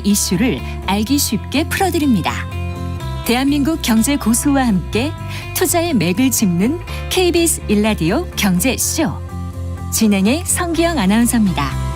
이슈를 알기 쉽게 풀어드립니다. 대한민국 경제 고수와 함께 투자의 맥을 짚는 KBS 1라디오 경제쇼. 진행의 성기영 아나운서입니다.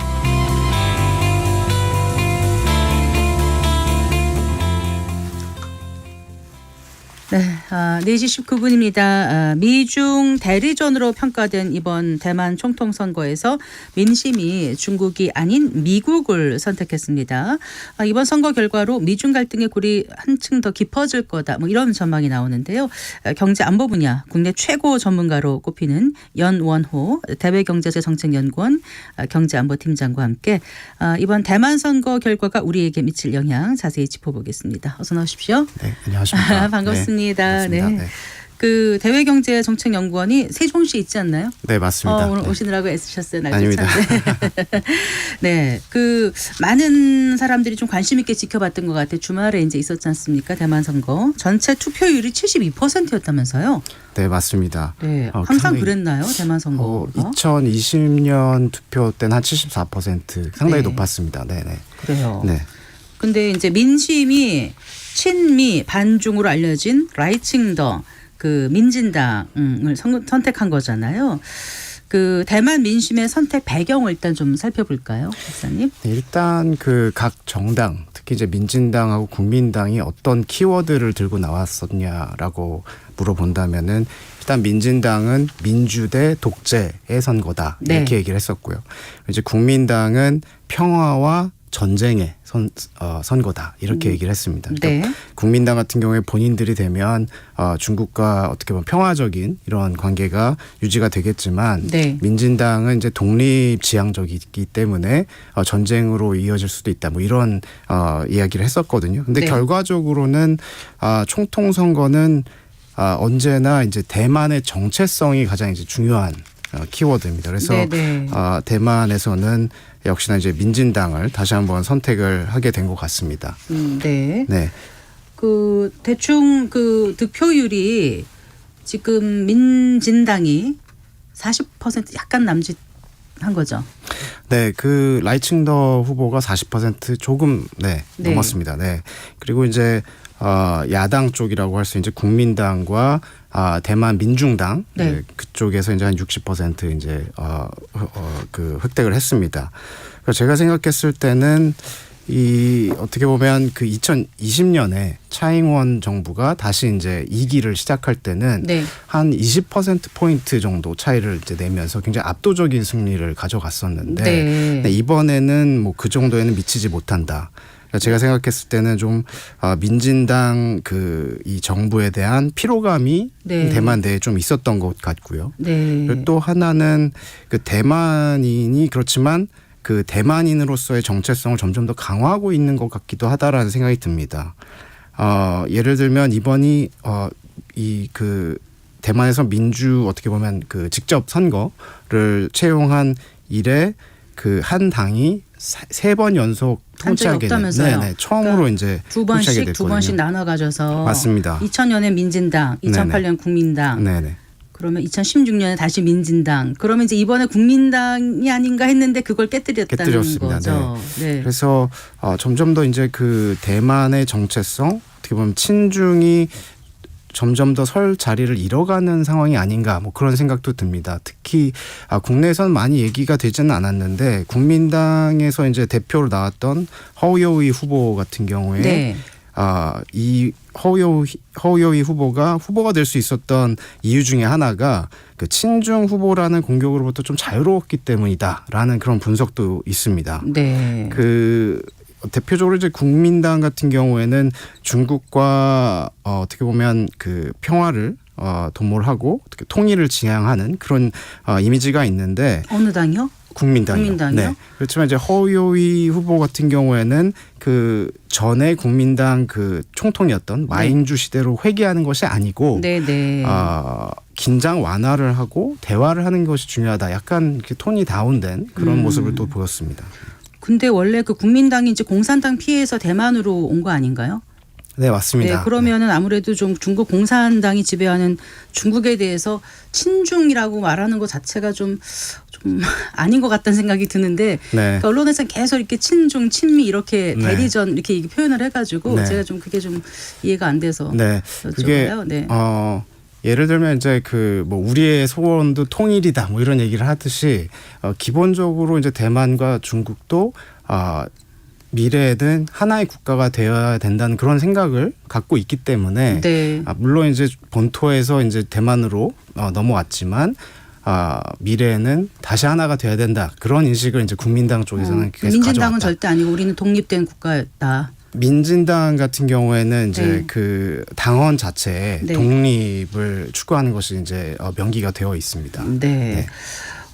네, 4시 19분입니다. 미중 대리전으로 평가된 이번 대만 총통선거에서 민심이 중국이 아닌 미국을 선택했습니다. 이번 선거 결과로 미중 갈등의 골이 한층 더 깊어질 거다, 이런 전망이 나오는데요. 경제 안보 분야 국내 최고 전문가로 꼽히는 연원호 대외경제정책연구원 경제안보팀장과 함께 이번 대만 선거 결과가 우리에게 미칠 영향 자세히 짚어보겠습니다. 어서 나오십시오. 네, 안녕하십니까. 반갑습니다. 네. 네. 그 대외경제정책연구원이 세종시 있지 않나요? 네, 맞습니다. 오늘 네. 오시느라고 애쓰셨어요. 아닙니다. 네, 그 많은 사람들이 좀 관심 있게 지켜봤던 것 같아요. 주말에 이제 있었지 않습니까? 대만 선거 전체 투표율이 72%였다면서요? 네, 맞습니다. 네, 항상 상당히, 그랬나요? 대만 선거가? 2020년 투표 때는 한 74% 상당히 네. 높았습니다. 네, 네. 그래요. 네. 근데 이제 민심이 친미 반중으로 알려진 라이칭더 그 민진당을 선택한 거잖아요. 그 대만 민심의 선택 배경을 일단 좀 살펴볼까요, 박사님? 네, 일단 그 각 정당, 특히 이제 민진당하고 국민당이 어떤 키워드를 들고 나왔었냐라고 물어본다면은 일단 민진당은 민주 대 독재의 선거다 이렇게 네. 얘기를 했었고요. 이제 국민당은 평화와 전쟁의 선거다 이렇게 얘기를 했습니다. 그러니까 네. 국민당 같은 경우에 본인들이 되면 중국과 어떻게 보면 평화적인 이런 관계가 유지가 되겠지만 네. 민진당은 이제 독립지향적이기 때문에 전쟁으로 이어질 수도 있다. 뭐 이런 이야기를 했었거든요. 근데 네. 결과적으로는 총통 선거는 언제나 이제 대만의 정체성이 가장 이제 중요한 키워드입니다. 그래서 네네. 대만에서는 역시나 이제 민진당을 다시 한번 선택을 하게 된 것 같습니다. 네. 네. 그 대충 그 득표율이 지금 민진당이 40% 약간 남짓한 거죠. 네, 그 라이칭더 후보가 40% 조금 네. 넘었습니다. 네. 그리고 이제 야당 쪽이라고 할 수 이제 국민당과 대만 민중당 네. 그쪽에서 이제 한 60% 이제 그 획득을 했습니다. 그래서 제가 생각했을 때는 이 어떻게 보면 그 2020년에 차잉원 정부가 다시 이제 2기를 시작할 때는 네. 한 20% 정도 차이를 이제 내면서 굉장히 압도적인 승리를 가져갔었는데 네. 이번에는 뭐 그 정도에는 미치지 못한다. 제가 생각했을 때는 좀 민진당 그 이 정부에 대한 피로감이 네. 대만 내에 좀 있었던 것 같고요. 네. 그리고 또 하나는 그 대만인이 그렇지만 그 대만인으로서의 정체성을 점점 더 강화하고 있는 것 같기도 하다라는 생각이 듭니다. 예를 들면 이번이 이 그 대만에서 민주 어떻게 보면 그 직접 선거를 채용한 이래 그 한 당이 세 번 연속 통치하게 된 네네 처음으로 그러니까 이제 두 통치하게 번씩 됐거든요. 나눠 가져서 맞습니다. 2000년에 민진당, 2008년 국민당. 네네. 그러면 2016년에 다시 민진당. 그러면 이제 이번에 국민당이 아닌가 했는데 그걸 깨뜨렸다는 거죠. 네. 그래서 점점 더 이제 그 대만의 정체성 어떻게 보면 친중이 점점 더 설 자리를 잃어가는 상황이 아닌가 뭐 그런 생각도 듭니다. 특히 국내에서는 많이 얘기가 되지는 않았는데 국민당에서 이제 대표로 나왔던 허우여이 후보 같은 경우에 네. 이 허우여이 후보가 될 수 있었던 이유 중에 하나가 그 친중 후보라는 공격으로부터 좀 자유로웠기 때문이다라는 그런 분석도 있습니다. 네. 그 대표적으로 이제 국민당 같은 경우에는 중국과 어떻게 보면 그 평화를 도모하고 어떻게 통일을 지향하는 그런 이미지가 있는데 어느 당이요? 국민당이요. 네. 그렇지만 이제 허요이 후보 같은 경우에는 그 전에 국민당 그 총통이었던 마잉주 시대로 회귀하는 것이 아니고 네네. 긴장 완화를 하고 대화를 하는 것이 중요하다. 약간 이렇게 톤이 다운된 그런 모습을 또 보였습니다. 근데 원래 그 국민당이 이제 공산당 피해서 대만으로 온 거 아닌가요? 네, 맞습니다. 네, 그러면은 아무래도 좀 중국 공산당이 지배하는 중국에 대해서 친중이라고 말하는 것 자체가 좀 아닌 것 같다는 생각이 드는데 네. 그러니까 언론에서는 계속 이렇게 친중, 친미 이렇게 네. 대리전 이렇게 표현을 해가지고 네. 제가 좀 그게 좀 이해가 안 돼서 네, 그게 여쭤봐요. 네. 예를 들면 이제 그 뭐 우리의 소원도 통일이다 뭐 이런 얘기를 하듯이 기본적으로 이제 대만과 중국도 미래에는 하나의 국가가 되어야 된다는 그런 생각을 갖고 있기 때문에 네. 물론 이제 본토에서 이제 대만으로 넘어왔지만 미래에는 다시 하나가 돼야 된다 그런 인식을 이제 국민당 쪽에서는 계속 민진당은 가져왔다. 절대 아니고 우리는 독립된 국가였다. 민진당 같은 경우에는 이제 네. 그 당원 자체에 네. 독립을 추구하는 것이 이제 명기가 되어 있습니다. 네. 네.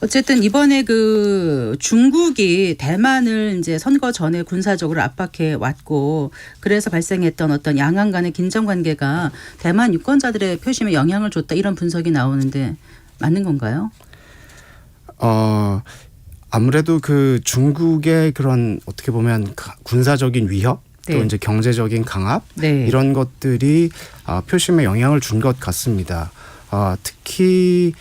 어쨌든 이번에 그 중국이 대만을 이제 선거 전에 군사적으로 압박해 왔고 그래서 발생했던 어떤 양안 간의 긴장 관계가 대만 유권자들의 표심에 영향을 줬다 이런 분석이 나오는데 맞는 건가요? 아무래도 그 중국의 그런 어떻게 보면 군사적인 위협 또 네. 이제 경제적인 강압 네. 이런 것들이 표심에 영향을 준 것 같습니다. 특히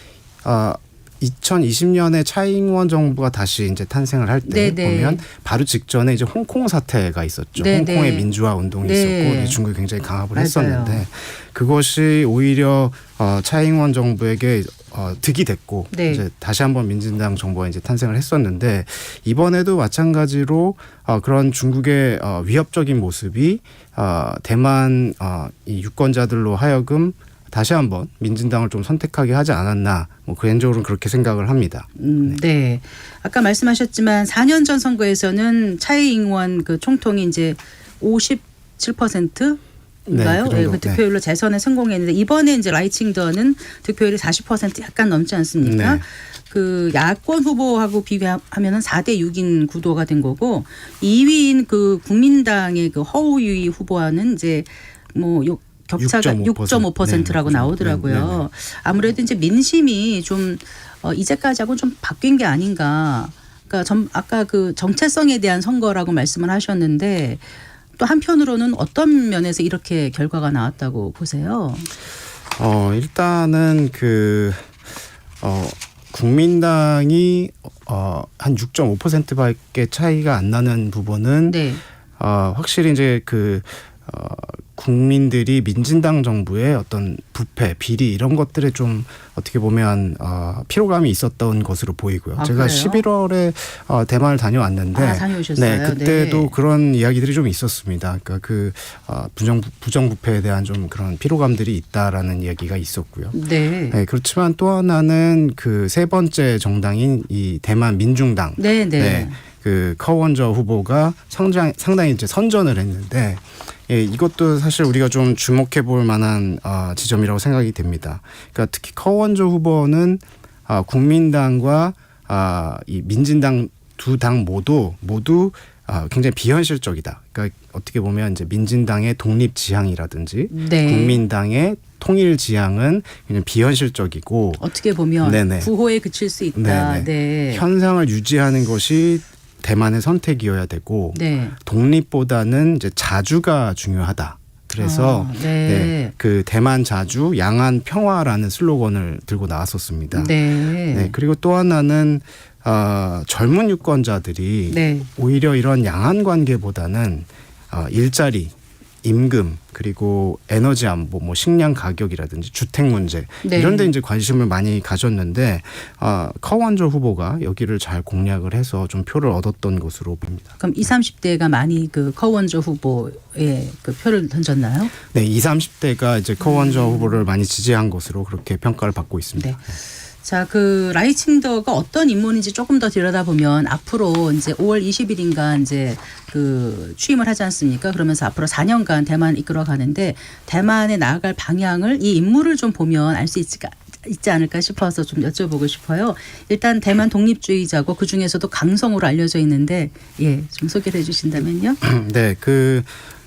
2020년에 차이잉원 정부가 다시 이제 탄생을 할 때 네네. 보면 바로 직전에 이제 홍콩 사태가 있었죠. 네네. 홍콩의 민주화 운동이 네. 있었고 중국이 굉장히 강압을 맞아요. 했었는데 그것이 오히려 차이잉원 정부에게 득이 됐고 네. 이제 다시 한번 민진당 정부가 이제 탄생을 했었는데 이번에도 마찬가지로 그런 중국의 위협적인 모습이 대만 이 유권자들로 하여금 다시 한번 민진당을 좀 선택하게 하지 않았나 뭐 개인적으로는 그렇게 생각을 합니다. 네. 아까 말씀하셨지만 4년 전 선거에서는 차이잉원 그 총통이 이제 57%인가요? 네, 그 정도. 그 득표율로 재선에 성공했는데 이번에 이제 라이칭더는 득표율이 40% 약간 넘지 않습니까? 네. 그 야권 후보하고 비교하면은 4대 6인 구도가 된 거고 2위인 그 국민당의 그 허우유이 후보와는 이제 뭐 격차가 6.5%라고 네, 나오더라고요. 네. 아무래도 이제 민심이 좀 이제까지하고는 좀 바뀐 게 아닌가. 그러니까 아까 그 정체성에 대한 선거라고 말씀을 하셨는데 또 한편으로는 어떤 면에서 이렇게 결과가 나왔다고 보세요? 일단은 국민당이 한 6.5%밖에 차이가 안 나는 부분은 네. 확실히 이제 국민들이 민진당 정부의 어떤 부패, 비리 이런 것들에 좀 어떻게 보면 피로감이 있었던 것으로 보이고요. 제가 그래요? 11월에 대만을 다녀왔는데 다녀오셨어요? 네, 그때도 네. 그런 이야기들이 좀 있었습니다. 그러니까 부정부패에 대한 좀 그런 피로감들이 있다라는 이야기가 있었고요. 네. 네, 그렇지만 또 하나는 그 세 번째 정당인 이 대만 민중당. 네, 네. 그 커원저 후보가 상당히 이제 선전을 했는데 이것도 사실 우리가 좀 주목해 볼 만한 지점이라고 생각이 됩니다. 그러니까 특히 커원저 후보는 국민당과 이 민진당 두 당 모두 굉장히 비현실적이다. 그러니까 어떻게 보면 이제 민진당의 독립 지향이라든지 네. 국민당의 통일 지향은 그냥 비현실적이고 어떻게 보면 네네. 구호에 그칠 수 있다. 네네. 네. 현상을 유지하는 것이 대만의 선택이어야 되고 네. 독립보다는 이제 자주가 중요하다. 그래서 네. 그 대만 자주 양안 평화라는 슬로건을 들고 나왔었습니다. 네. 그리고 또 하나는 젊은 유권자들이 네. 오히려 이런 양안 관계보다는 일자리, 임금 그리고 에너지 안보, 뭐 식량 가격이라든지 주택 문제 네. 이런 데 이제 관심을 많이 가졌는데 커원저 후보가 여기를 잘 공략을 해서 좀 표를 얻었던 것으로 보입니다. 그럼 20, 30대가 많이 그 커원저 후보에 그 표를 던졌나요? 네, 20, 30대가 이제 커원저 후보를 많이 지지한 것으로 그렇게 평가를 받고 있습니다. 네. 자, 그 라이칭더가 어떤 인물인지 조금 더 들여다보면 앞으로 이제 5월 20일인가 이제 그 취임을 하지 않습니까? 그러면서 앞으로 4년간 대만 이끌어 가는데 대만에 나아갈 방향을 이 인물을 좀 보면 알 수 있지 않을까 싶어서 좀 여쭤보고 싶어요. 일단 대만 독립주의자고 그 중에서도 강성으로 알려져 있는데 좀 소개를 해주신다면요. 네,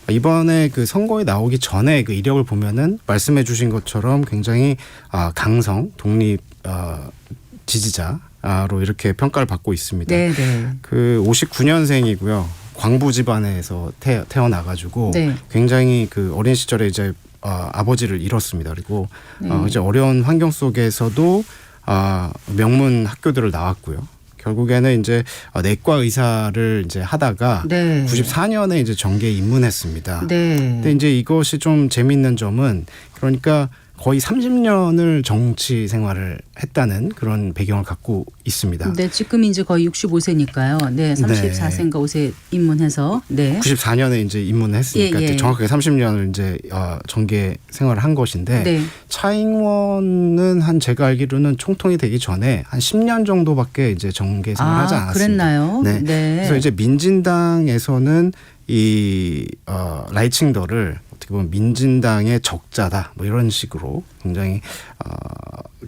이번에 그 선거에 나오기 전에 그 이력을 보면은 말씀해 주신 것처럼 굉장히 강성 독립 지지자로 이렇게 평가를 받고 있습니다. 네, 네. 그 59년생이고요. 광부 집안에서 태어나가지고 네. 굉장히 그 어린 시절에 이제 아버지를 잃었습니다. 그리고 네. 이제 어려운 환경 속에서도 명문 학교들을 나왔고요. 결국에는 이제 내과 의사를 이제 하다가 네. 94년에 이제 정계에 입문했습니다. 네. 근데 이제 이것이 좀 재미있는 점은 그러니까 거의 30년을 정치 생활을 했다는 그런 배경을 갖고 있습니다. 네, 지금 이제 거의 65세니까요. 네, 34세인가 5세 입문해서 네. 94년에 이제 입문을 했으니까 예, 예. 정확하게 30년을 이제 정계 생활을 한 것인데 네. 차잉원은 한 제가 알기로는 총통이 되기 전에 한 10년 정도밖에 이제 정계 생활을 하지 않았습니다. 그랬나요? 네. 그래서 이제 민진당에서는 이 라이칭더를 어떻게 보면 민진당의 적자다 뭐 이런 식으로 굉장히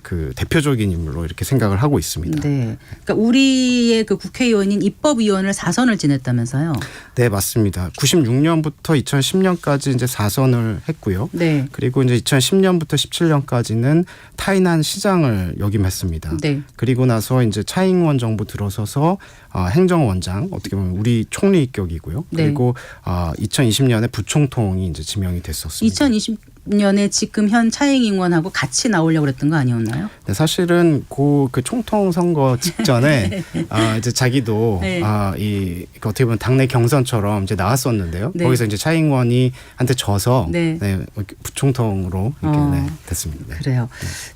그 대표적인 인물로 이렇게 생각을 하고 있습니다. 네. 그러니까 우리의 그 국회의원인 입법위원을 4선을 지냈다면서요? 네, 맞습니다. 96년부터 2010년까지 이제 4선을 했고요. 네. 그리고 이제 2010년부터 17년까지는 타이난 시장을 역임했습니다. 네. 그리고 나서 이제 차잉원 정부 들어서서 행정원장 어떻게 보면 우리 총리격이고요. 네. 그리고 2020년에 부총통이 이제 지명이 됐었습니다. 2020년에 지금 현 차잉원하고 같이 나오려고 그랬던 거 아니었나요? 네, 사실은 그 총통 선거 직전에 이제 자기도 네. 그 어떻게 보면 당내 경선처럼 이제 나왔었는데요. 네. 거기서 이제 차잉원이 한테 져서 네. 부총통으로 이렇게 됐습니다. 네. 그래요.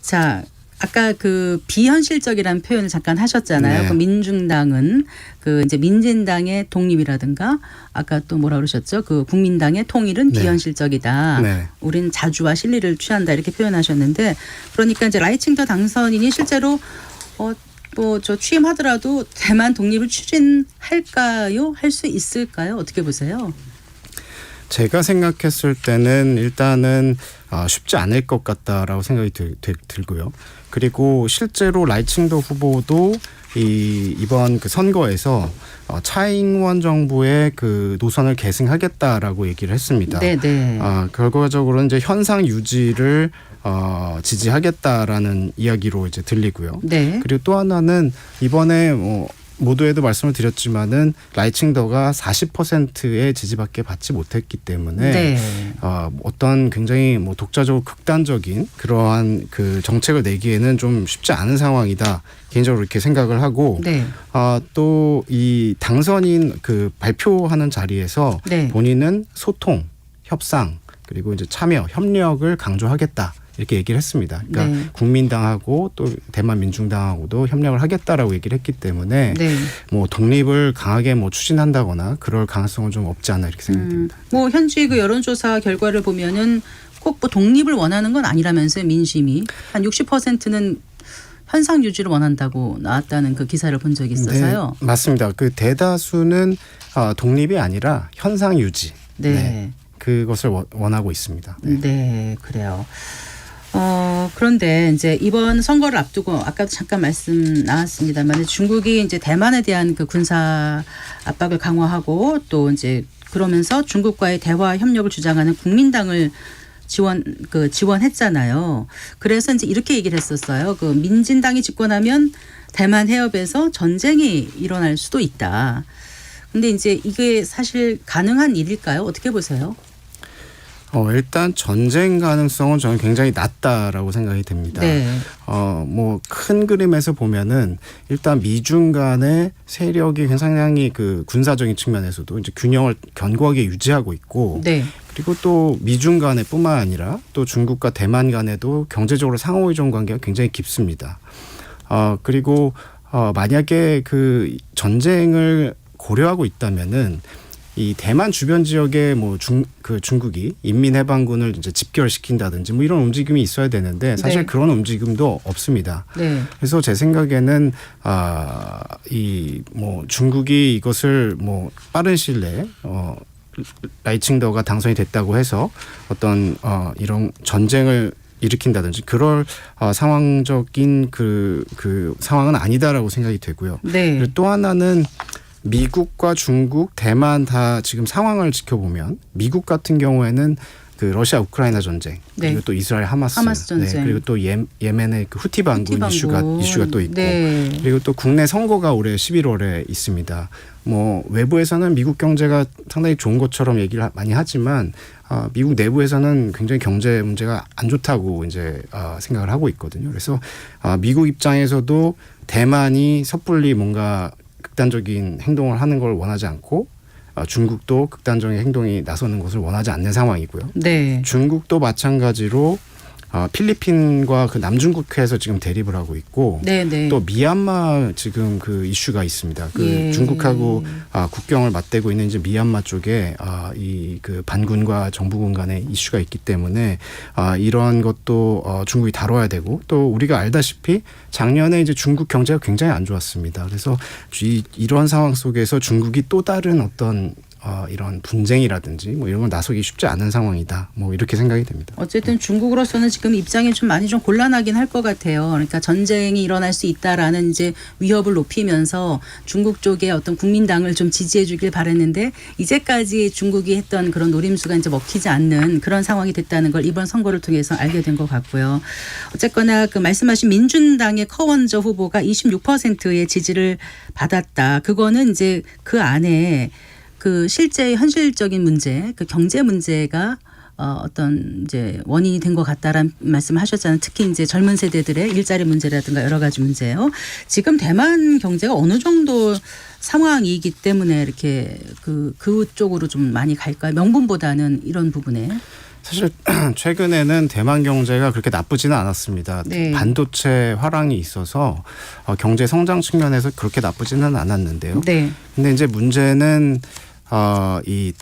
자, 아까 그 비현실적이라는 표현을 잠깐 하셨잖아요. 네. 그 민중당은 그 이제 민진당의 독립이라든가 아까 또 뭐라 그러셨죠? 그 국민당의 통일은 네. 비현실적이다. 네. 우린 자주와 실리를 취한다 이렇게 표현하셨는데 그러니까 이제 라이칭더 당선인이 실제로 뭐 저 취임하더라도 대만 독립을 추진할까요? 할 수 있을까요? 어떻게 보세요? 제가 생각했을 때는 일단은 쉽지 않을 것 같다라고 생각이 들고요. 그리고 실제로 라이칭더 후보도 이번 그 선거에서 차잉원 정부의 그 노선을 계승하겠다라고 얘기를 했습니다. 네, 네. 결과적으로 이제 현상 유지를 지지하겠다라는 이야기로 이제 들리고요. 네. 그리고 또 하나는 이번에 모두에도 말씀을 드렸지만은 라이칭더가 40%의 지지밖에 받지 못했기 때문에 네. 어떤 굉장히 뭐 독자적으로 극단적인 그러한 그 정책을 내기에는 좀 쉽지 않은 상황이다. 개인적으로 이렇게 생각을 하고 네. 또 이 당선인 그 발표하는 자리에서 네. 본인은 소통, 협상 그리고 이제 참여, 협력을 강조하겠다. 이렇게 얘기를 했습니다. 그러니까 네. 국민당하고 또 대만 민중당하고도 협력을 하겠다라고 얘기를 했기 때문에 네. 뭐 독립을 강하게 뭐 추진한다거나 그럴 가능성은 좀 없지 않나 이렇게 생각이 듭니다. 뭐 현지 그 여론조사 결과를 보면은 꼭 뭐 독립을 원하는 건 아니라면서요. 민심이 한 60%는 현상 유지를 원한다고 나왔다는 그 기사를 본 적이 있어서요. 네, 맞습니다. 그 대다수는 독립이 아니라 현상 유지. 네. 그것을 원하고 있습니다. 네. 네, 그래요. 그런데 이제 이번 선거를 앞두고 아까도 잠깐 말씀 나왔습니다만 중국이 이제 대만에 대한 그 군사 압박을 강화하고 또 이제 그러면서 중국과의 대화 협력을 주장하는 국민당을 지원했잖아요. 그래서 이제 이렇게 얘기를 했었어요. 그 민진당이 집권하면 대만 해협에서 전쟁이 일어날 수도 있다. 근데 이제 이게 사실 가능한 일일까요? 어떻게 보세요? 일단 전쟁 가능성은 저는 굉장히 낮다라고 생각이 됩니다. 네. 뭐 큰 그림에서 보면은 일단 미중 간의 세력이 굉장히 그 군사적인 측면에서도 이제 균형을 견고하게 유지하고 있고 네. 그리고 또 미중 간에 뿐만 아니라 또 중국과 대만 간에도 경제적으로 상호 의존 관계가 굉장히 깊습니다. 그리고 만약에 그 전쟁을 고려하고 있다면은 이 대만 주변 지역에 뭐 중국이 인민해방군을 이제 집결시킨다든지 뭐 이런 움직임이 있어야 되는데 사실 네. 그런 움직임도 없습니다. 네. 그래서 제 생각에는 이 뭐 중국이 이것을 뭐 빠른 시일 내에 라이칭더가 당선이 됐다고 해서 어떤 이런 전쟁을 일으킨다든지 그럴 상황적인 그 상황은 아니다라고 생각이 되고요. 네. 그리고 또 하나는 미국과 중국, 대만 다 지금 상황을 지켜보면 미국 같은 경우에는 그 러시아 우크라이나 전쟁 네. 그리고 또 이스라엘 하마스 전쟁. 그리고 또 예멘의 그 후티 반군 이슈가 또 있고 네. 그리고 또 국내 선거가 올해 11월에 있습니다. 뭐 외부에서는 미국 경제가 상당히 좋은 것처럼 얘기를 많이 하지만 미국 내부에서는 굉장히 경제 문제가 안 좋다고 이제 생각을 하고 있거든요. 그래서 미국 입장에서도 대만이 섣불리 뭔가 극단적인 행동을 하는 걸 원하지 않고 중국도 극단적인 행동이 나서는 것을 원하지 않는 상황이고요. 네. 중국도 마찬가지로 필리핀과 그 남중국해에서 지금 대립을 하고 있고 네, 네. 또 미얀마 지금 그 이슈가 있습니다. 그 예. 중국하고 국경을 맞대고 있는 이제 미얀마 쪽에 이 그 반군과 정부군 간의 이슈가 있기 때문에 이런 것도 중국이 다뤄야 되고 또 우리가 알다시피 작년에 이제 중국 경제가 굉장히 안 좋았습니다. 그래서 이런 상황 속에서 중국이 또 다른 어떤 이런 분쟁이라든지 뭐 이런 걸 나서기 쉽지 않은 상황이다. 뭐 이렇게 생각이 됩니다. 어쨌든 중국으로서는 지금 입장이 좀 많이 좀 곤란하긴 할 것 같아요. 그러니까 전쟁이 일어날 수 있다라는 이제 위협을 높이면서 중국 쪽의 어떤 국민당을 좀 지지해 주길 바랬는데 이제까지 중국이 했던 그런 노림수가 이제 먹히지 않는 그런 상황이 됐다는 걸 이번 선거를 통해서 알게 된 것 같고요. 어쨌거나 그 말씀하신 민준당의 커원저 후보가 26%의 지지를 받았다. 그거는 이제 그 안에 그 실제 현실적인 문제, 그 경제 문제가 어떤 이제 원인이 된 것 같다라는 말씀하셨잖아요. 특히 이제 젊은 세대들의 일자리 문제라든가 여러 가지 문제요. 지금 대만 경제가 어느 정도 상황이기 때문에 이렇게 그쪽으로 좀 많이 갈까요? 명분보다는 이런 부분에. 사실 최근에는 대만 경제가 그렇게 나쁘지는 않았습니다. 네. 반도체 화랑이 있어서 경제 성장 측면에서 그렇게 나쁘지는 않았는데요. 네. 근데 이제 문제는 이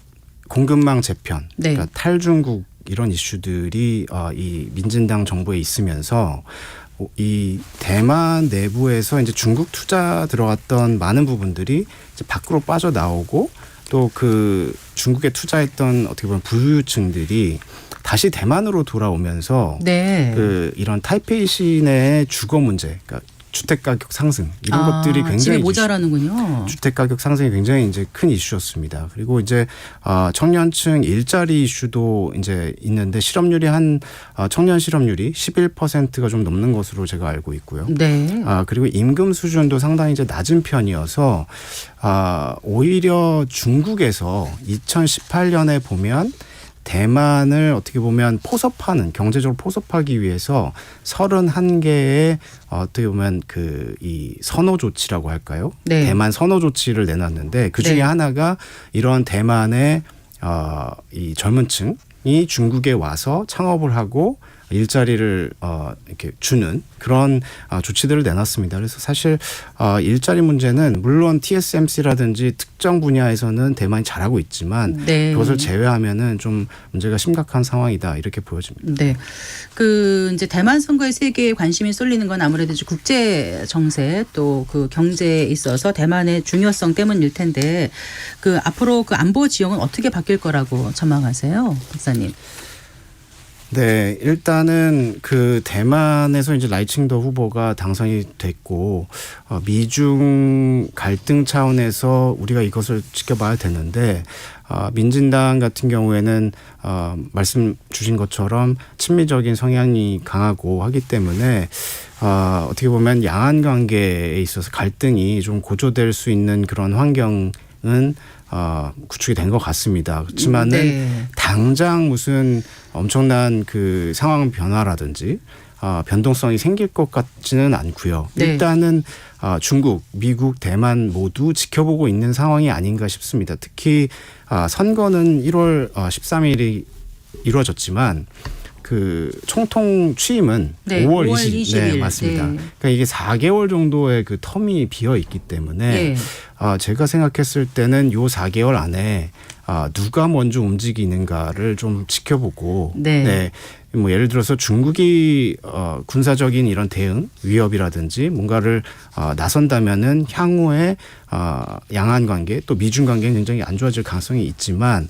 공급망 재편, 네. 그러니까 탈중국 이런 이슈들이 이 민진당 정부에 있으면서 이 대만 내부에서 이제 중국 투자 들어갔던 많은 부분들이 이제 밖으로 빠져나오고 또 그 중국에 투자했던 어떻게 보면 부유층들이 다시 대만으로 돌아오면서 네. 그 이런 타이페이 시내의 주거 문제, 그러니까 주택 가격 상승 이런 것들이 집에 굉장히 모자라는군요. 주택 가격 상승이 굉장히 이제 큰 이슈였습니다. 그리고 이제 청년층 일자리 이슈도 이제 있는데 실업률이 청년 실업률이 11%가 좀 넘는 것으로 제가 알고 있고요. 네. 그리고 임금 수준도 상당히 이제 낮은 편이어서 오히려 중국에서 2018년에 보면 대만을 어떻게 보면 포섭하는 경제적으로 포섭하기 위해서 31개의 어떻게 보면 그 이 선호 조치라고 할까요? 네. 대만 선호 조치를 내놨는데 그 중에 네. 하나가 이런 대만의 이 젊은 층이 중국에 와서 창업을 하고 일자리를 이렇게 주는 그런 조치들을 내놨습니다. 그래서 사실 일자리 문제는 물론 TSMC라든지 특정 분야에서는 대만이 잘하고 있지만 네. 그것을 제외하면은 좀 문제가 심각한 상황이다 이렇게 보여집니다. 네. 그 이제 대만 선거에 세계에 관심이 쏠리는 건 아무래도 이제 국제 정세 또 그 경제에 있어서 대만의 중요성 때문일 텐데 그 앞으로 그 안보 지형은 어떻게 바뀔 거라고 전망하세요, 박사님? 네, 일단은 그 대만에서 이제 라이칭더 후보가 당선이 됐고 미중 갈등 차원에서 우리가 이것을 지켜봐야 되는데 민진당 같은 경우에는 말씀 주신 것처럼 친미적인 성향이 강하고 하기 때문에 어떻게 보면 양안 관계에 있어서 갈등이 좀 고조될 수 있는 그런 환경은 구축이 된 것 같습니다. 그렇지만은 네. 당장 무슨 엄청난 그 상황 변화라든지 변동성이 생길 것 같지는 않고요. 네. 일단은 중국, 미국, 대만 모두 지켜보고 있는 상황이 아닌가 싶습니다. 특히 선거는 1월 13일이 이루어졌지만 그 총통 취임은 네, 5월 5월 20일. 네, 맞습니다. 네. 그러니까 이게 4개월 정도의 그 텀이 비어 있기 때문에 네. 제가 생각했을 때는 요 4개월 안에 누가 먼저 움직이는가를 좀 지켜보고 네. 뭐 예를 들어서 중국이 군사적인 이런 대응 위협이라든지 뭔가를 나선다면은 향후에 양안 관계 또 미중 관계는 굉장히 안 좋아질 가능성이 있지만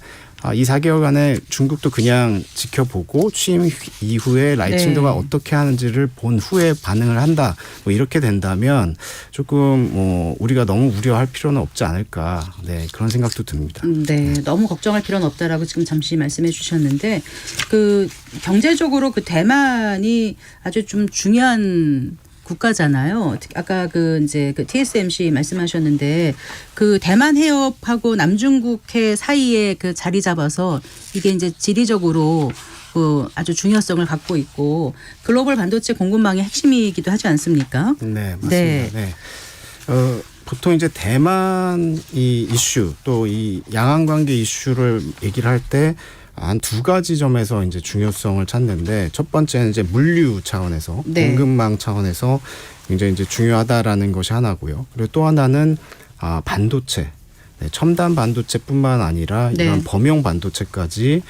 이 4개월간에 중국도 그냥 지켜보고 취임 이후에 라이칭도가 네. 어떻게 하는지를 본 후에 반응을 한다. 뭐 이렇게 된다면 조금 뭐 우리가 너무 우려할 필요는 없지 않을까. 네, 그런 생각도 듭니다. 네, 너무 걱정할 필요는 없다라고 지금 잠시 말씀해 주셨는데 그 경제적으로 그 대만이 아주 좀 중요한 국가잖아요. 아까 그 이제 그 TSMC 말씀하셨는데 그 대만 해협하고 남중국해 사이에 그 자리 잡아서 이게 이제 지리적으로 그 아주 중요성을 갖고 있고 글로벌 반도체 공급망의 핵심이기도 하지 않습니까? 네, 맞습니다. 네. 네. 보통 이제 대만 이 이슈 또 이 양안 관계 이슈를 얘기를 할 때 한 두 가지 점에서 이제 중요성을 찾는데 첫 번째는 이제 물류 차원에서 네. 공급망 차원에서 굉장히 이제 중요하다라는 것이 하나고요. 그리고 또 하나는 반도체. 네, 첨단 반도체뿐만 아니라 네. 이런 범용 반도체까지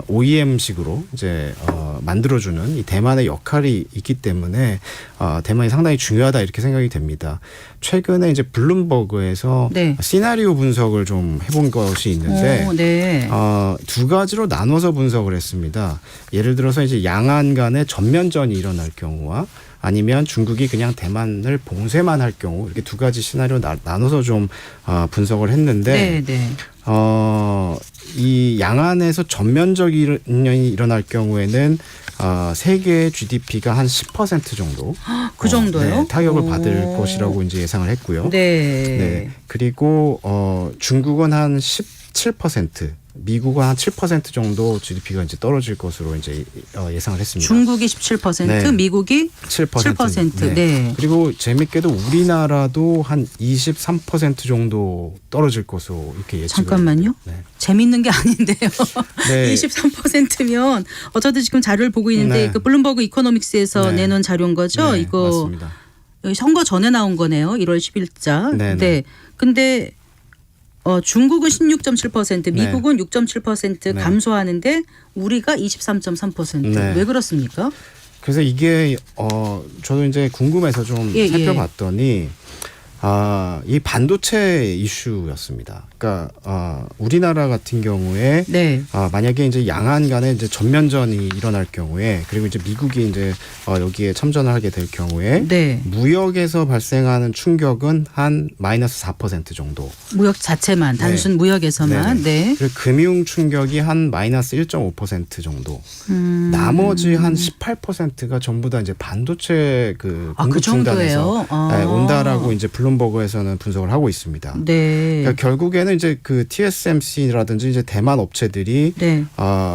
OEM식으로 이제 만들어주는 이 대만의 역할이 있기 때문에 대만이 상당히 중요하다 이렇게 생각이 됩니다. 최근에 이제 블룸버그에서 네. 시나리오 분석을 좀 해본 것이 있는데 네. 두 가지로 나눠서 분석을 했습니다. 예를 들어서 이제 양안 간에 전면전이 일어날 경우와 아니면 중국이 그냥 대만을 봉쇄만 할 경우 이렇게 두 가지 시나리오 나눠서 좀 분석을 했는데 네, 네. 이 양안에서 전면적인 일어날 경우에는 세계 GDP가 한 10% 정도 그 정도요? 네, 타격을 받을 오. 것이라고 이제 예상을 했고요. 네. 네. 그리고 중국은 한 17%, 미국은 한 7% 정도 GDP가 이제 떨어질 것으로 이제 예상을 했습니다. 중국이 17%, 네. 미국이 7%. 네. 그리고 재밌게도 우리나라도 한 23% 정도 떨어질 것으로 이렇게 예측을. 잠깐만요. 네. 재밌는 게 아닌데요. 네. 23%면 어쩌다 지금 자료를 보고 있는데 네. 그 블룸버그 이코노믹스에서 네. 내놓은 자료인 거죠. 네, 이거 맞습니다. 선거 전에 나온 거네요. 1월 10일자. 네, 네. 네. 근데 중국은 16.7%, 미국은 6.7% 네. 감소하는데 우리가 23.3%. 네. 왜 그렇습니까? 그래서 이게 저도 이제 궁금해서 좀 예, 살펴봤더니 이 반도체 이슈였습니다. 그러니까 우리나라 같은 경우에 네. 만약에 이제 양안 간에 이제 전면전이 일어날 경우에 그리고 이제 미국이 이제 여기에 참전을 하게 될 경우에 네. 무역에서 발생하는 충격은 한 마이너스 4% 정도. 무역 자체만 단순 무역에서만. 네. 그리고 금융 충격이 한 마이너스 1.5% 정도. 나머지 한 18%가 전부 다 이제 반도체 그 공급 그 중단에서 정도예요? 네, 온다라고 이제 블룸버그에서는 분석을 하고 있습니다. 네. 그러니까 결국에는 이제 그 TSMC라든지 이제 대만 업체들이 네.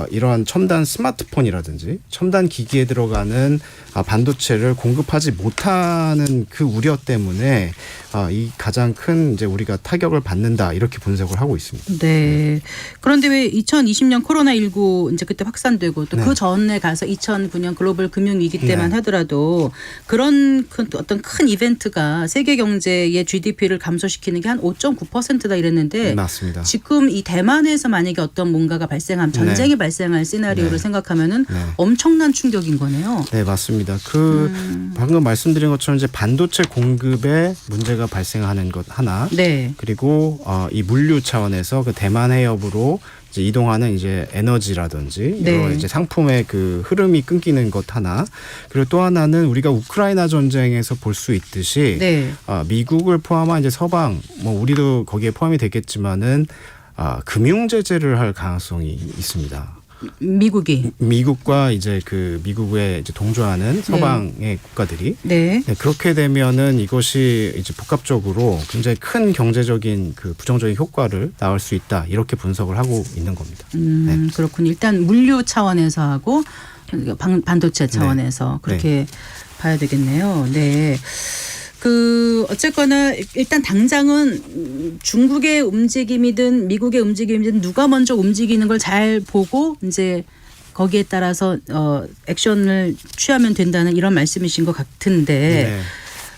이러한 첨단 스마트폰이라든지 첨단 기기에 들어가는 반도체를 공급하지 못하는 그 우려 때문에 이 가장 큰 이제 우리가 타격을 받는다 이렇게 분석을 하고 있습니다. 네. 그런데 왜 2020년 코로나19 이제 그때 확산되고 또 그 네. 전에 가서 2009년 글로벌 금융 위기 때만 네. 하더라도 그런 어떤 큰 이벤트가 세계 경제의 GDP를 감소시키는 게 한 5.9%다 이랬는데 맞습니다. 지금 이 대만에서 만약에 어떤 뭔가가 발생하면 전쟁이 발생할 시나리오를 네. 생각하면은 네. 엄청난 충격인 거네요. 네, 맞습니다. 방금 말씀드린 것처럼 이제 반도체 공급에 문제가 발생하는 것 하나, 네. 그리고 이 물류 차원에서 그 대만 해협으로 이제 이동하는 이제 에너지라든지 네. 여러 이제 상품의 그 흐름이 끊기는 것 하나, 그리고 또 하나는 우리가 우크라이나 전쟁에서 볼 수 있듯이 네. 미국을 포함한 이제 서방, 뭐 우리도 거기에 포함이 되겠지만은 금융 제재를 할 가능성이 있습니다. 미국과 이제 그 미국에 이제 동조하는 서방의 국가들이 네. 네, 그렇게 되면은 이것이 이제 복합적으로 굉장히 큰 경제적인 그 부정적인 효과를 낳을 수 있다 이렇게 분석을 하고 있는 겁니다. 네. 그렇군요. 일단 물류 차원에서 하고 반도체 차원에서 그렇게 봐야 되겠네요. 네. 어쨌거나 일단 당장은 중국의 움직임이든 미국의 움직임이든 누가 먼저 움직이는 걸 잘 보고 이제 거기에 따라서 액션을 취하면 된다는 이런 말씀이신 것 같은데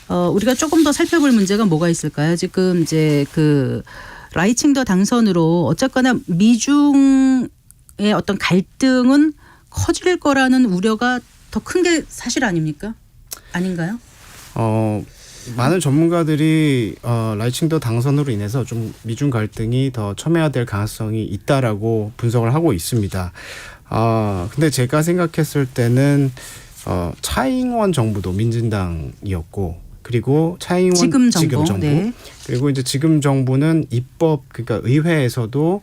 우리가 조금 더 살펴볼 문제가 뭐가 있을까요? 지금 이제 그 라이칭더 당선으로 어쨌거나 미중의 어떤 갈등은 커질 거라는 우려가 더 큰 게 사실 아닙니까? 아닌가요? 많은 전문가들이 라이칭더 당선으로 인해서 좀 미중 갈등이 더 첨예화될 가능성이 있다라고 분석을 하고 있습니다. 근데 제가 생각했을 때는 차잉원 정부도 민진당이었고 그리고 차잉원 지금 정부. 네. 그리고 이제 지금 정부는 입법 그러니까 의회에서도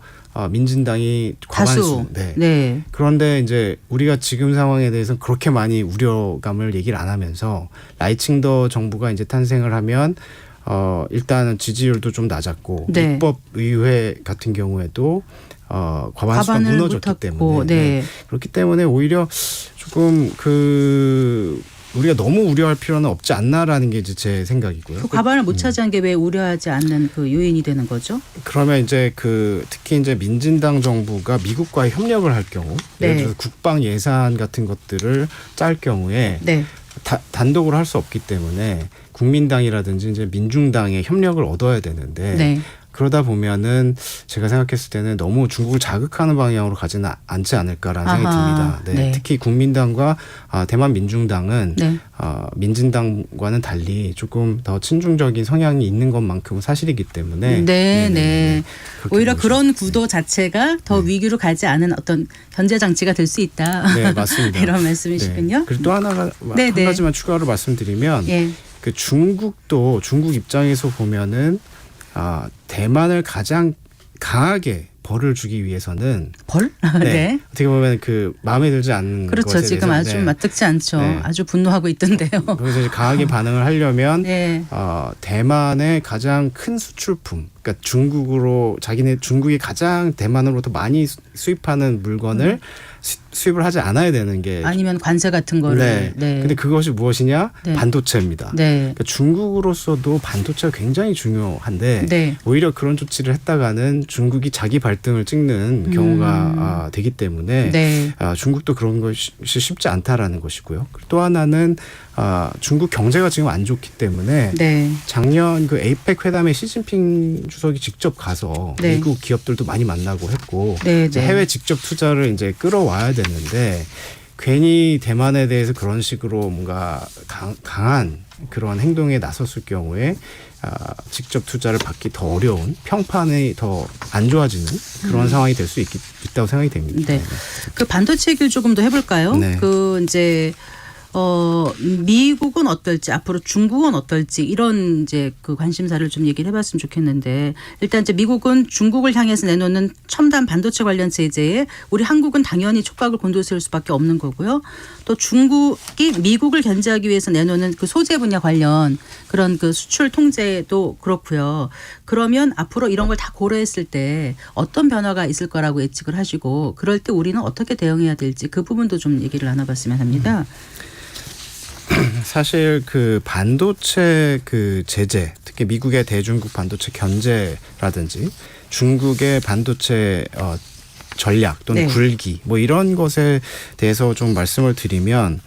민진당이 과반수. 네. 네. 그런데 이제 우리가 지금 상황에 대해서 그렇게 많이 우려감을 얘기를 안 하면서 라이칭더 정부가 이제 탄생을 하면 일단은 지지율도 좀 낮았고 네. 입법 의회 같은 경우에도 과반수가 과반을 무너졌기 못했고, 때문에 네. 그렇기 때문에 오히려 조금 우리가 너무 우려할 필요는 없지 않나라는 게 이제 제 생각이고요. 그 과반을 못 차지한 게 왜 우려하지 않는 그 요인이 되는 거죠? 그러면 이제 특히 이제 민진당 정부가 미국과의 협력을 할 경우, 네. 예를 들어서 국방 예산 같은 것들을 짤 경우에 네. 단독으로 할 수 없기 때문에 국민당이라든지 이제 민중당의 협력을 얻어야 되는데 네. 그러다 보면은 제가 생각했을 때는 너무 중국을 자극하는 방향으로 가지는 않지 않을까라는 생각이 듭니다. 네. 네. 특히 국민당과 대만 민중당은 네. 민진당과는 달리 조금 더 친중적인 성향이 있는 것만큼은 사실이기 때문에 네. 그렇게 오히려 보죠. 그런 구도 자체가 더 위기로 가지 않은 어떤 견제 장치가 될 수 있다. 네, 맞습니다. 이런 말씀이시군요. 네. 그리고 또 한 가지만 추가로 말씀드리면 예. 그 중국 입장에서 보면은 대만을 가장 강하게 벌을 주기 위해서는 벌? 네. 어떻게 보면 그 마음에 들지 않는 그렇죠. 것에 지금 대해서, 아주 맞득지 않죠. 네. 아주 분노하고 있던데요. 그래서 이제 강하게 반응을 하려면 네. 대만의 가장 큰 수출품, 그러니까 중국이 가장 대만으로부터 많이 수입하는 물건을 수입을 하지 않아야 되는 게 아니면 관세 같은 거를. 네. 네. 근데 그것이 무엇이냐? 네. 반도체입니다. 네. 그러니까 중국으로서도 반도체가 굉장히 중요한데 네. 오히려 그런 조치를 했다가는 중국이 자기 발등을 찍는 경우가 되기 때문에 네. 중국도 그런 것이 쉽지 않다라는 것이고요. 또 하나는 중국 경제가 지금 안 좋기 때문에 네. 작년 그 에이펙 회담에 시진핑 주석이 직접 가서 네. 미국 기업들도 많이 만나고 했고 네. 이제 네. 해외 직접 투자를 이제 끌어와야 되는데 괜히 대만에 대해서 그런 식으로 뭔가 강한 그런 행동에 나섰을 경우에 직접 투자를 받기 더 어려운 평판이 더 안 좋아지는 그런 상황이 될 수 있다고 생각이 됩니다. 네. 그 반도체 얘기를 조금 더 해볼까요? 네. 그 이제 미국은 어떨지 앞으로 중국은 어떨지 이런 이제 그 관심사를 좀 얘기를 해봤으면 좋겠는데 일단 이제 미국은 중국을 향해서 내놓는 첨단 반도체 관련 제재에 우리 한국은 당연히 촉각을 곤두세울 수밖에 없는 거고요. 또 중국이 미국을 견제하기 위해서 내놓는 그 소재 분야 관련 그런 그 수출 통제도 그렇고요. 그러면 앞으로 이런 걸 다 고려했을 때 어떤 변화가 있을 거라고 예측을 하시고 그럴 때 우리는 어떻게 대응해야 될지 그 부분도 좀 얘기를 나눠봤으면 합니다. 사실 그 반도체 그 제재, 특히 미국의 대중국 반도체 견제라든지 중국의 반도체 전략 또는 네. 굴기 뭐 이런 것에 대해서 좀 말씀을 드리면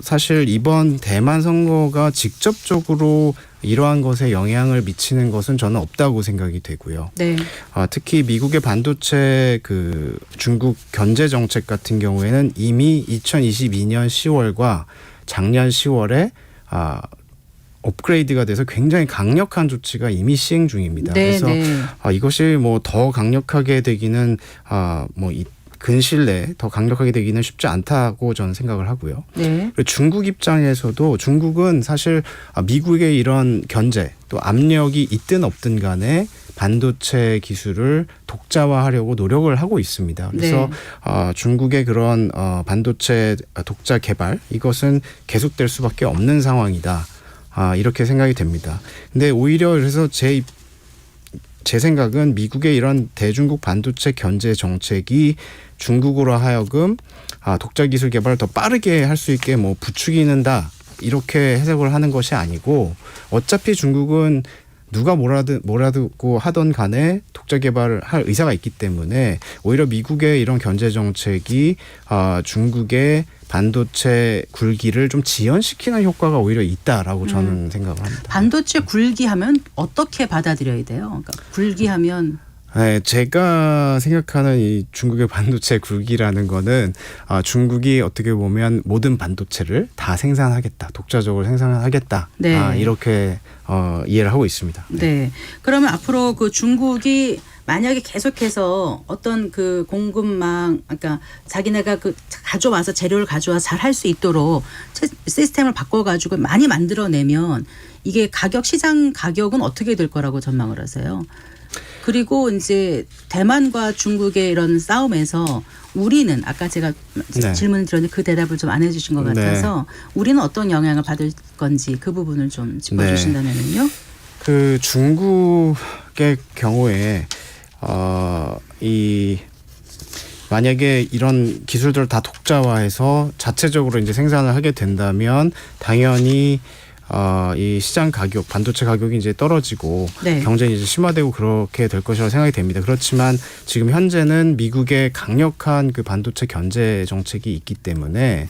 사실 이번 대만 선거가 직접적으로 이러한 것에 영향을 미치는 것은 저는 없다고 생각이 되고요. 네. 특히 미국의 반도체 그 중국 견제 정책 같은 경우에는 이미 2022년 10월과 작년 10월에 업그레이드가 돼서 굉장히 강력한 조치가 이미 시행 중입니다. 네, 그래서 네. 이것이 뭐 더 강력하게 되기는 근시일 내에 더 강력하게 되기는 쉽지 않다고 저는 생각을 하고요. 네. 그리고 중국 입장에서도 중국은 사실 미국의 이런 견제 또 압력이 있든 없든 간에 반도체 기술을 독자화하려고 노력을 하고 있습니다. 그래서 중국의 그런 반도체 독자 개발 이것은 계속될 수밖에 없는 상황이다. 이렇게 생각이 됩니다. 근데 오히려 그래서 제 생각은 미국의 이런 대중국 반도체 견제 정책이 중국으로 하여금 독자 기술 개발을 더 빠르게 할 수 있게 뭐 부추기는다 이렇게 해석을 하는 것이 아니고 어차피 중국은 누가 뭐라고 하던 간에 독자 개발을 할 의사가 있기 때문에 오히려 미국의 이런 견제 정책이 중국의 반도체 굴기를 좀 지연시키는 효과가 오히려 있다라고 저는 생각을 합니다. 반도체 굴기하면 어떻게 받아들여야 돼요? 그러니까 굴기하면 네, 제가 생각하는 이 중국의 반도체 굴기라는 거는 중국이 어떻게 보면 모든 반도체를 다 생산하겠다, 독자적으로 생산하겠다, 네. 이렇게 이해를 하고 있습니다. 네. 그러면 앞으로 그 중국이 만약에 계속해서 어떤 그 공급망, 그러니까 자기네가 그 가져와서 재료를 가져와 잘 할 수 있도록 시스템을 바꿔가지고 많이 만들어내면 이게 시장 가격은 어떻게 될 거라고 전망을 하세요? 그리고 이제 대만과 중국의 이런 싸움에서 우리는 아까 제가 네. 질문을 드렸는데 그 대답을 좀 안 해주신 것 같아서 우리는 어떤 영향을 받을 건지 그 부분을 좀 짚어주신다면요. 그 중국의 경우에 이 만약에 이런 기술들을 다 독자화해서 자체적으로 이제 생산을 하게 된다면 당연히 이 시장 가격, 반도체 가격이 이제 떨어지고 네. 경쟁이 이제 심화되고 그렇게 될 것이라고 생각이 됩니다. 그렇지만 지금 현재는 미국의 강력한 그 반도체 견제 정책이 있기 때문에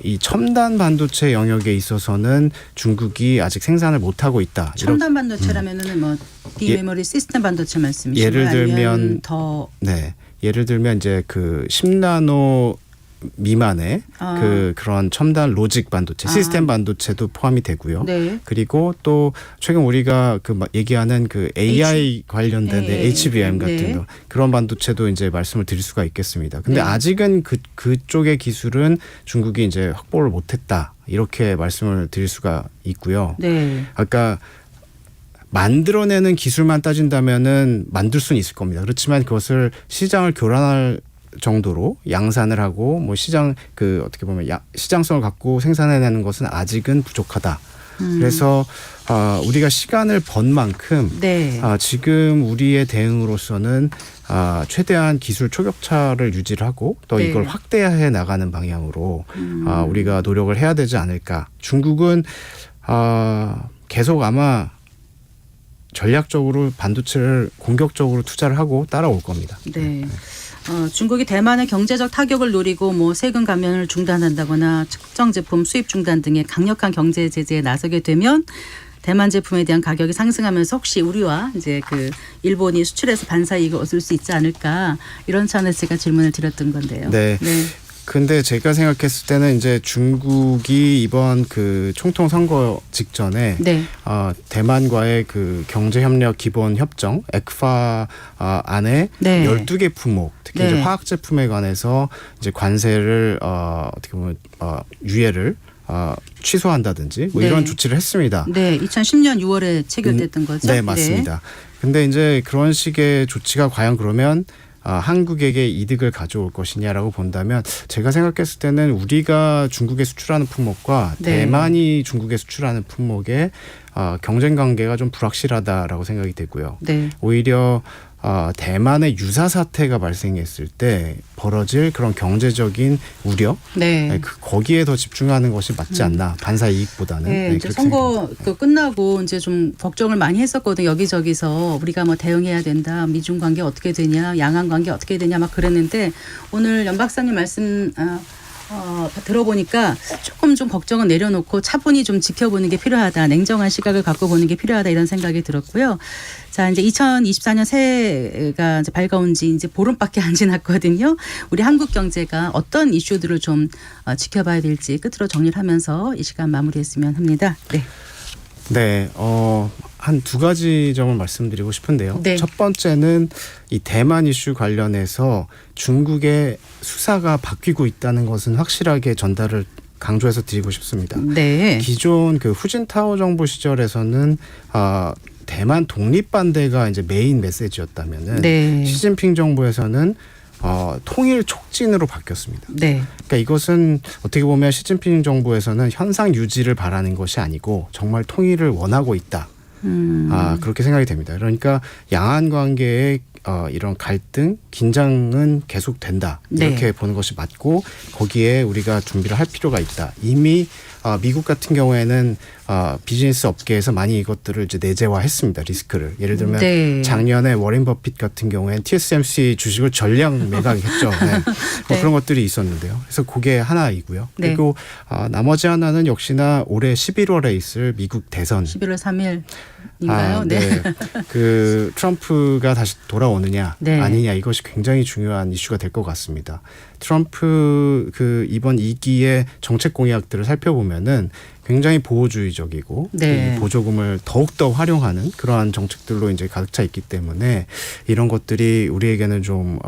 이 첨단 반도체 영역에 있어서는 중국이 아직 생산을 못 하고 있다. 첨단 반도체라면은 뭐 디메모리 시스템 반도체 말씀이신가요? 예를 들면 아니면 더 예를 들면 이제 그 10나노 미만의 그런 첨단 로직 반도체, 시스템 반도체도 포함이 되고요. 네. 그리고 또 최근 우리가 그 얘기하는 그 AI 관련된 HBM 같은 그런 반도체도 이제 말씀을 드릴 수가 있겠습니다. 근데 아직은 그쪽의 기술은 중국이 이제 확보를 못했다, 이렇게 말씀을 드릴 수가 있고요. 네. 아까 만들어내는 기술만 따진다면은 만들 수는 있을 겁니다. 그렇지만 그것을 시장을 교란할 정도로 양산을 하고 뭐 시장 어떻게 보면 시장성을 갖고 생산해내는 것은 아직은 부족하다. 그래서 우리가 시간을 번 만큼 지금 우리의 대응으로서는 최대한 기술 초격차를 유지를 하고 또 이걸 확대해 나가는 방향으로 우리가 노력을 해야 되지 않을까. 중국은 계속 아마 전략적으로 반도체를 공격적으로 투자를 하고 따라올 겁니다. 네. 중국이 대만의 경제적 타격을 노리고 뭐 세금 감면을 중단한다거나 특정 제품 수입 중단 등의 강력한 경제 제재에 나서게 되면 대만 제품에 대한 가격이 상승하면서 혹시 우리와 이제 그 일본이 수출해서 반사 이익을 얻을 수 있지 않을까, 이런 차원에서 제가 질문을 드렸던 건데요. 네. 근데 제가 생각했을 때는 이제 중국이 이번 그 총통 선거 직전에 대만과의 그 경제협력 기본 협정 에크파 안에 12개 품목, 특히 이제 화학 제품에 관해서 이제 관세를 어떻게 보면 유예를 취소한다든지 뭐 이런 조치를 했습니다. 네, 2010년 6월에 체결됐던 거죠. 네, 맞습니다. 근데 이제 그런 식의 조치가 과연 그러면 한국에게 이득을 가져올 것이냐라고 본다면, 제가 생각했을 때는 우리가 중국에 수출하는 품목과 대만이 중국에 수출하는 품목의 경쟁 관계가 좀 불확실하다라고 생각이 되고요. 오히려 대만의 유사 사태가 발생했을 때 벌어질 그런 경제적인 우려, 거기에 더 집중하는 것이 맞지 않나, 반사 이익보다는. 이제 선거 끝나고 이제 좀 걱정을 많이 했었거든요. 여기저기서 우리가 뭐 대응해야 된다, 미중 관계 어떻게 되냐, 양안 관계 어떻게 되냐 막 그랬는데, 오늘 연 박사님 말씀 들어보니까 조금 좀 걱정은 내려놓고 차분히 좀 지켜보는 게 필요하다, 냉정한 시각을 갖고 보는 게 필요하다, 이런 생각이 들었고요. 자, 이제 2024년 새해가 이제 밝아온 지 이제 보름밖에 안 지났거든요. 우리 한국 경제가 어떤 이슈들을 좀 지켜봐야 될지 끝으로 정리를 하면서 이 시간 마무리했으면 합니다. 한 두 가지 점을 말씀드리고 싶은데요. 첫 번째는 이 대만 이슈 관련해서 중국의 수사가 바뀌고 있다는 것은 확실하게 전달을 강조해서 드리고 싶습니다. 기존 그 후진타오 정부 시절에서는 대만 독립 반대가 이제 메인 메시지였다면은 시진핑 정부에서는 통일 촉진으로 바뀌었습니다. 그러니까 이것은 어떻게 보면 시진핑 정부에서는 현상 유지를 바라는 것이 아니고 정말 통일을 원하고 있다. 그렇게 생각이 됩니다. 그러니까 양안 관계의 이런 갈등, 긴장은 계속된다, 이렇게 보는 것이 맞고, 거기에 우리가 준비를 할 필요가 있다. 이미 미국 같은 경우에는 비즈니스 업계에서 많이 이것들을 이제 내재화했습니다. 리스크를. 예를 들면 네. 작년에 워렌 버핏 같은 경우에는 TSMC 주식을 전량 매각했죠. 네. 뭐 네. 그런 것들이 있었는데요. 그래서 그게 하나이고요. 네. 그리고 나머지 하나는 역시나 올해 11월에 있을 미국 대선. 11월 3일인가요? 네. 그 트럼프가 다시 돌아오느냐 네. 아니냐 이것이 굉장히 중요한 이슈가 될 것 같습니다. 트럼프 그 이번 2기의 정책 공약들을 살펴보면은 굉장히 보호주의적이고 네. 이 보조금을 더욱더 활용하는 그러한 정책들로 이제 가득 차 있기 때문에 이런 것들이 우리에게는 좀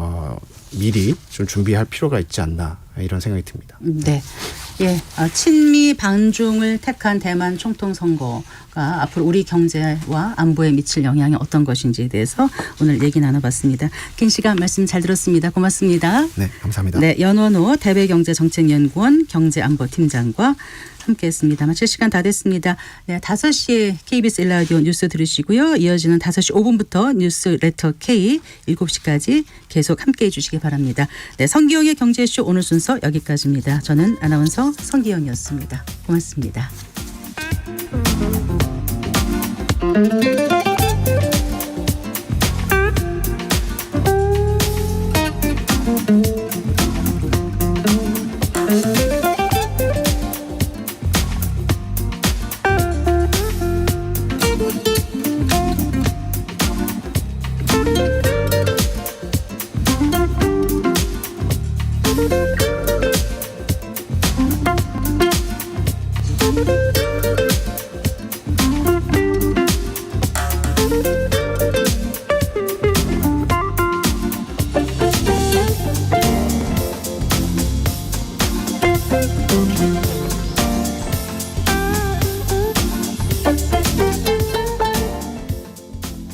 미리 좀 준비할 필요가 있지 않나 이런 생각이 듭니다. 네. 예, 친미 방중을 택한 대만 총통 선거가 앞으로 우리 경제와 안보에 미칠 영향이 어떤 것인지에 대해서 오늘 얘기 나눠봤습니다. 긴 시간 말씀 잘 들었습니다. 고맙습니다. 네, 감사합니다. 네, 연원호 대외경제정책연구원 경제안보팀장과 함께했습니다. 마칠 시간 다 됐습니다. 네, 5시에 KBS 1라디오 뉴스 들으시고요. 이어지는 5시 5분부터 뉴스 레터 K 7시까지 계속 함께해 주시기 바랍니다. 네, 성기영의 경제쇼 오늘 순서 여기까지입니다. 저는 아나운서 성기영이었습니다. 고맙습니다. Thank you.